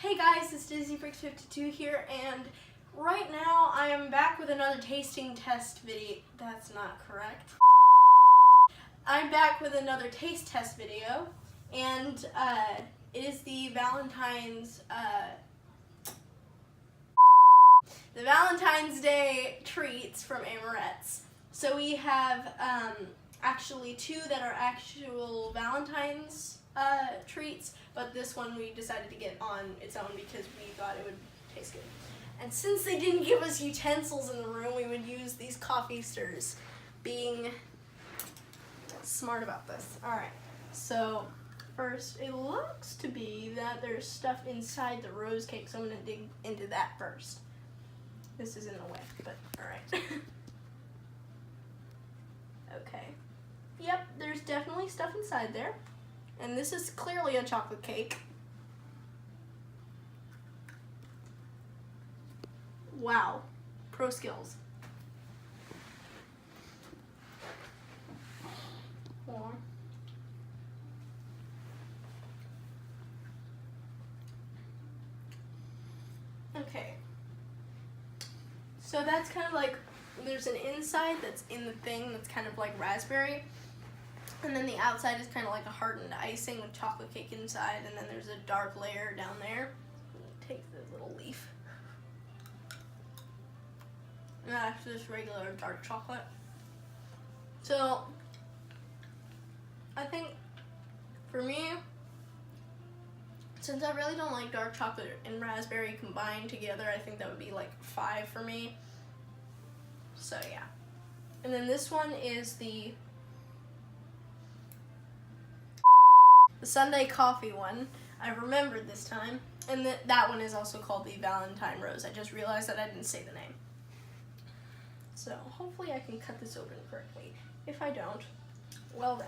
Hey guys, it's DisneyFreaks52 here, and right now I am back with another tasting test video. That's not correct. I'm back with another taste test video, and it is the Valentine's Day treats from Amorette's. So we have actually two that are actual Valentine's treats, but this one we decided to get on its own because we thought it would taste good. And since they didn't give us utensils in the room, we would use these coffee stirs, being smart about this. Alright, so first, it looks to be that there's stuff inside the rose cake, so I'm going to dig into that first. This is in the way, but alright. Okay. Yep, there's definitely stuff inside there. And this is clearly a chocolate cake. Wow. Pro skills. More. Okay. So that's kind of like, there's an inside that's in the thing that's kind of like raspberry. And then the outside is kind of like a hardened icing with chocolate cake inside, and then there's a dark layer down there. Take the little leaf. And that's just regular dark chocolate. So, I think for me, since I really don't like dark chocolate and raspberry combined together, I think that would be like 5 for me. So yeah. And then this one is the Sunday coffee one. I remembered this time. And that one is also called the Valentine Rose. I just realized that I didn't say the name. So hopefully I can cut this open correctly. If I don't, well then.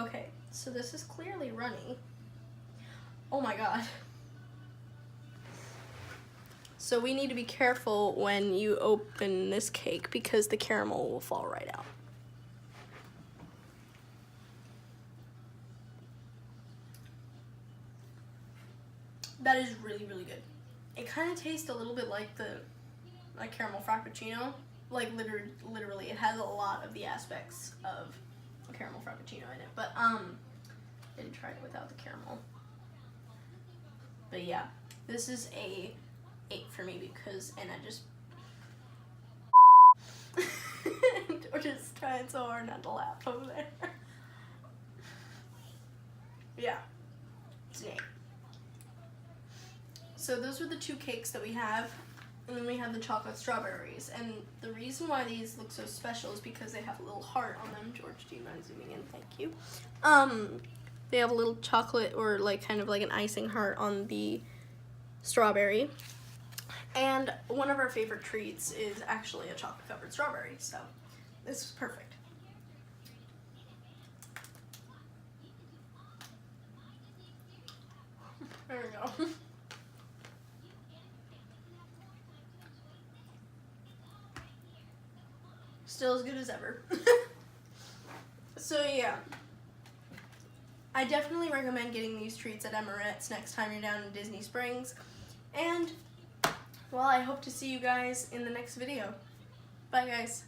Okay, so this is clearly runny. Oh my god. So we need to be careful when you open this cake because the caramel will fall right out. That is really, really good. It kind of tastes a little bit like caramel frappuccino. Like literally, it has a lot of the aspects of a caramel frappuccino in it. But I didn't try it without the caramel. But yeah, this is a 8 for me because, and I just or just trying so hard not to laugh over there. Yeah, it's an 8. So those are the two cakes that we have, and then we have the chocolate strawberries. And the reason why these look so special is because they have a little heart on them. George, do you mind zooming in? Thank you. They have a little chocolate or like kind of like an icing heart on the strawberry. And one of our favorite treats is actually a chocolate covered strawberry, so this is perfect. There we go. Still as good as ever. So yeah, I definitely recommend getting these treats at Amorette's next time you're down in Disney Springs. And, well, I hope to see you guys in the next video. Bye, guys.